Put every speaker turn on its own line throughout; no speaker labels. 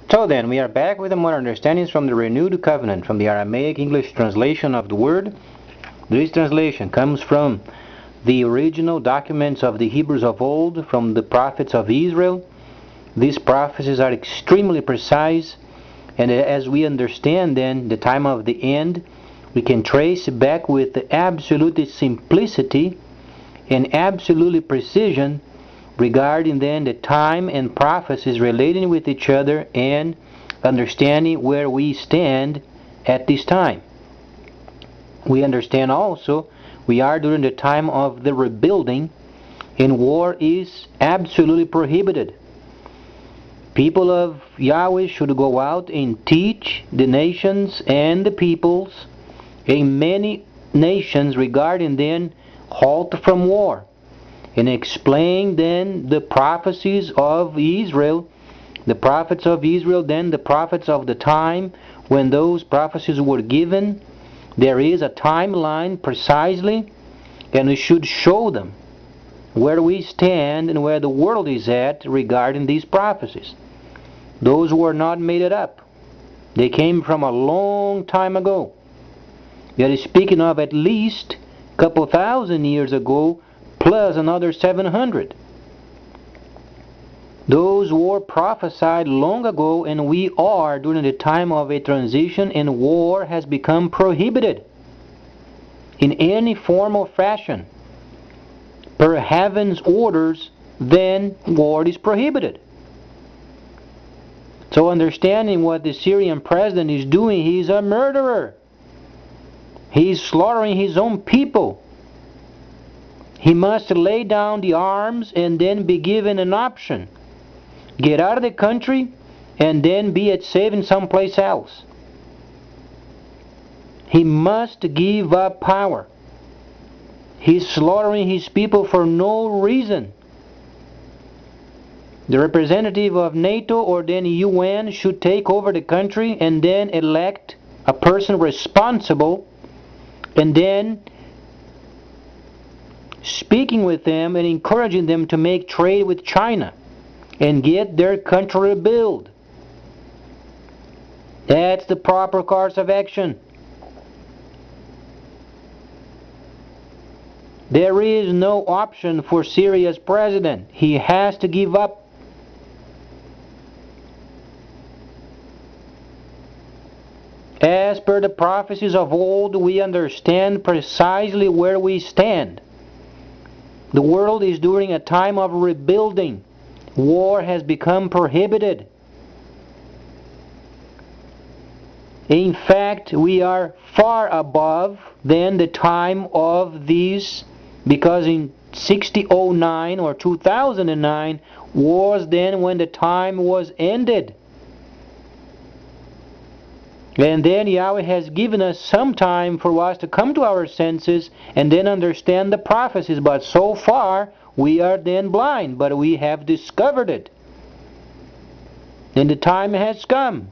So then, we are back with more understandings from the Renewed Covenant, from the Aramaic English translation of the word. This translation comes from the original documents of the Hebrews of old, from the prophets of Israel. These prophecies are extremely precise, and as we understand then the time of the end, we can trace back with the absolute simplicity and absolute precision regarding then the time and prophecies relating with each other and understanding where we stand at this time. We understand also we are during the time of the rebuilding, and war is absolutely prohibited. People of Yahweh should go out and teach the nations and the peoples in many nations regarding then halt from war, and explain then the prophecies of Israel, the prophets of Israel, then the prophets of the time when those prophecies were given. There is a timeline precisely, and we should show them where we stand and where the world is at regarding these prophecies. Those were not made it up. They came from a long time ago. That is speaking of at least a couple thousand years ago, plus another 700. Those were prophesied long ago, and we are during the time of a transition, and war has become prohibited in any form or fashion. Per heaven's orders, then war is prohibited. So understanding what the Syrian president is doing, he is a murderer. He is slaughtering his own people. He must lay down the arms and then be given an option. Get out of the country and then be at saving someplace else. He must give up power. He's slaughtering his people for no reason. The representative of NATO or then UN should take over the country and then elect a person responsible, and then speaking with them and encouraging them to make trade with China and get their country rebuilt. That's the proper course of action. There is no option for Syria's president. He has to give up. As per the prophecies of old, we understand precisely where we stand. The world is during a time of rebuilding. War has become prohibited. In fact, we are far above than the time of these, because in 6009 or 2009 was then when the time was ended. And then Yahweh has given us some time for us to come to our senses and then understand the prophecies. But so far, we are then blind. But we have discovered it. And the time has come.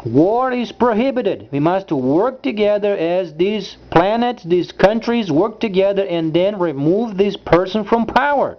War is prohibited. We must work together as these planets, these countries work together and then remove this person from power.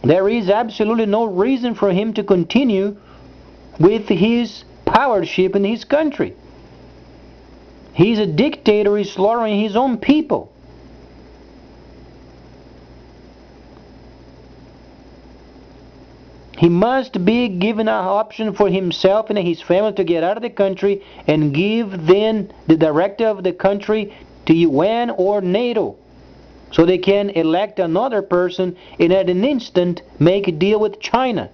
There is absolutely no reason for him to continue with his powership in his country. He's a dictator, he's slaughtering his own people. He must be given an option for himself and his family to get out of the country and give then the director of the country to UN or NATO, so they can elect another person and at an instant make a deal with China,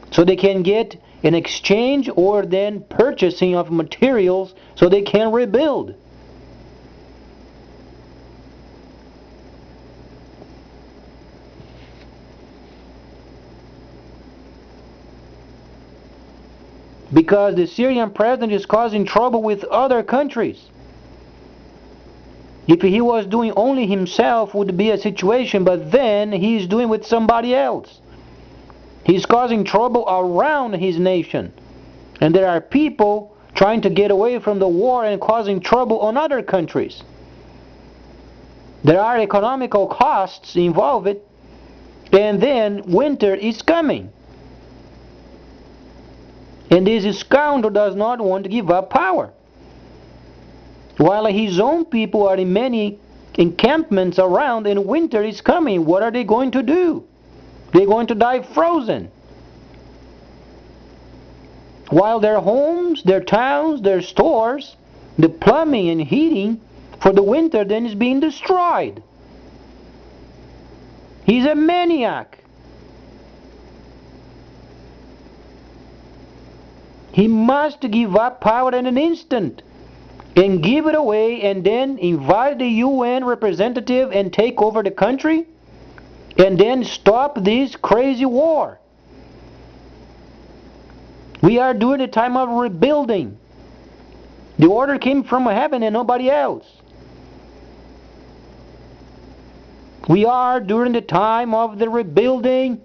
so they can get an exchange or then purchasing of materials so they can rebuild. Because the Syrian president is causing trouble with other countries. If he was doing only himself, would be a situation, but then he's doing with somebody else. He's causing trouble around his nation. And there are people trying to get away from the war and causing trouble on other countries. There are economical costs involved, and then winter is coming. And this scoundrel does not want to give up power. While his own people are in many encampments around and winter is coming, what are they going to do? They're going to die frozen. While their homes, their towns, their stores, the plumbing and heating for the winter then is being destroyed. He's a maniac. He must give up power in an instant and give it away and then invite the UN representative and take over the country and then stop this crazy war. We are during the time of rebuilding. The order came from heaven and nobody else. We are during the time of the rebuilding.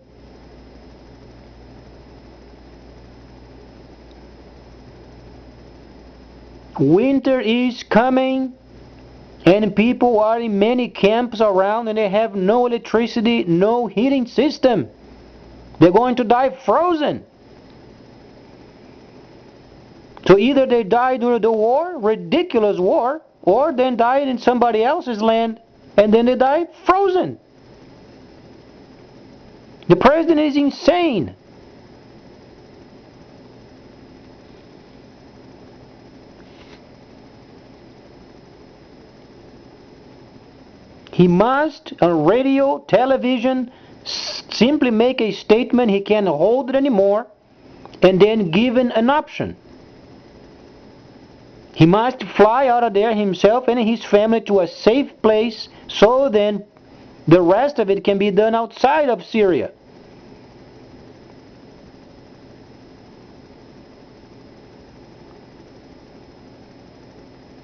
Winter is coming and people are in many camps around and they have no electricity, no heating system. They're going to die frozen. So either they die during the war, ridiculous war, or then die in somebody else's land and then they die frozen. The president is insane. He must, on radio, television, simply make a statement. He can't hold it anymore, and then given an option. He must fly out of there himself and his family to a safe place, so then the rest of it can be done outside of Syria.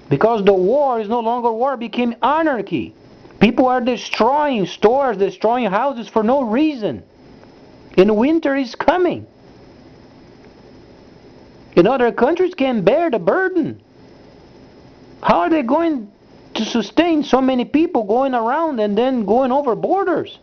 Because the war is no longer war, it became anarchy. People are destroying stores, destroying houses for no reason. And winter is coming. And other countries can bear the burden. How are they going to sustain so many people going around and then going over borders?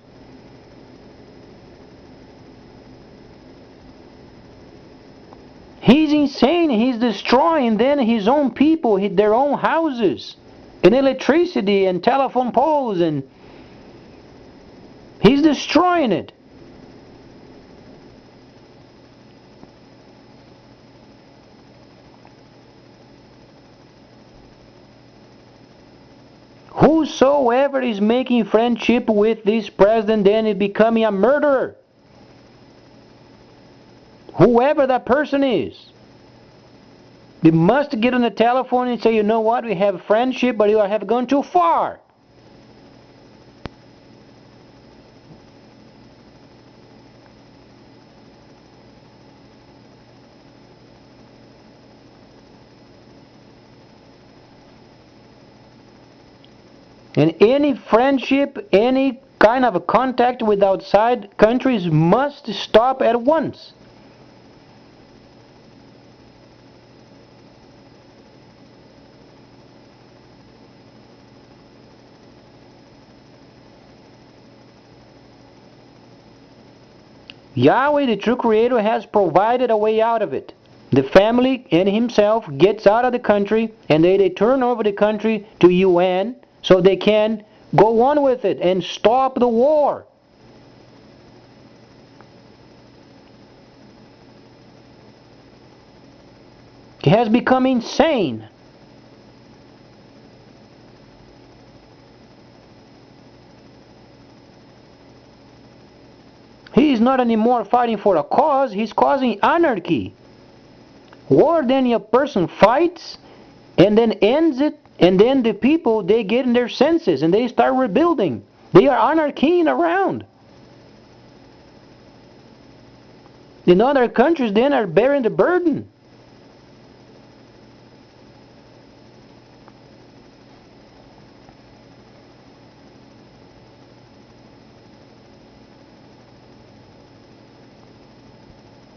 He's insane. He's destroying then his own people, their own houses, and electricity and telephone poles, and he's destroying it. Whosoever is making friendship with this president then is becoming a murderer. Whoever that person is. They must get on the telephone and say, you know what, we have friendship, but you have gone too far. And any friendship, any kind of contact with outside countries must stop at once. Yahweh, the true Creator, has provided a way out of it. The family and himself gets out of the country, and they turn over the country to UN so they can go on with it and stop the war. He has become insane. He is not anymore fighting for a cause, he's causing anarchy. War, then a person fights and then ends it, and then the people, they get in their senses and they start rebuilding. They are anarchying around. In other countries then are bearing the burden.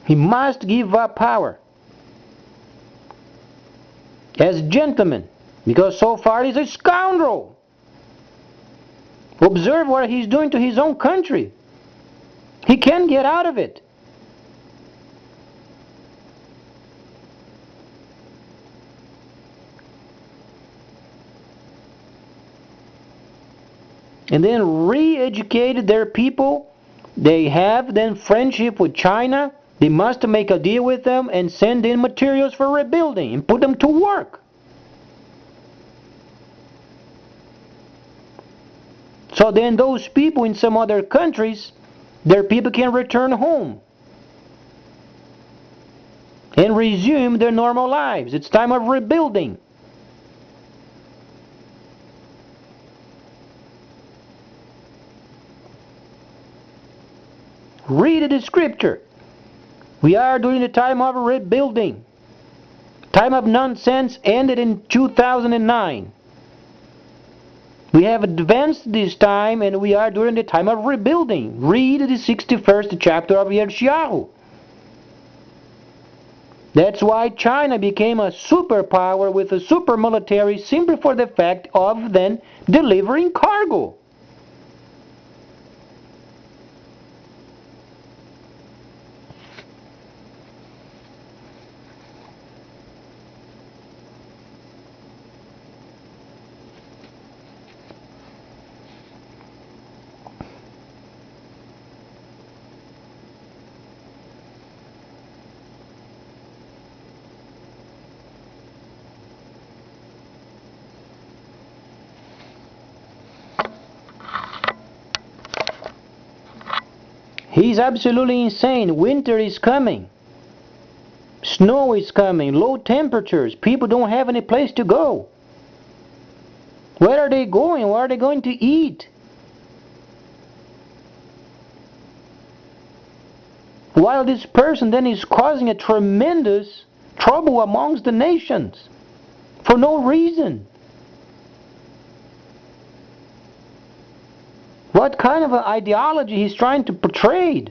He must give up power as gentleman, because so far he's a scoundrel. Observe what he's doing to his own country. He can't get out of it. And then re-educated their people. They have then friendship with China. They must make a deal with them and send in materials for rebuilding and put them to work. So then those people in some other countries, their people can return home and resume their normal lives. It's time of rebuilding. Read the scripture. We are during the time of rebuilding. Time of nonsense ended in 2009. We have advanced this time and we are during the time of rebuilding. Read the 61st chapter of Yeshayahu. That's why China became a superpower with a super military simply for the fact of then delivering cargo. He's absolutely insane. Winter is coming. Snow is coming. Low temperatures. People don't have any place to go. Where are they going? What are they going to eat? While this person then is causing a tremendous trouble amongst the nations for no reason. What kind of an ideology he's trying to portray?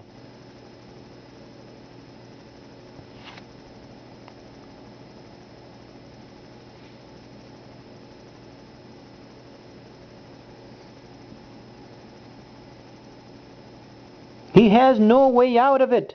He has no way out of it.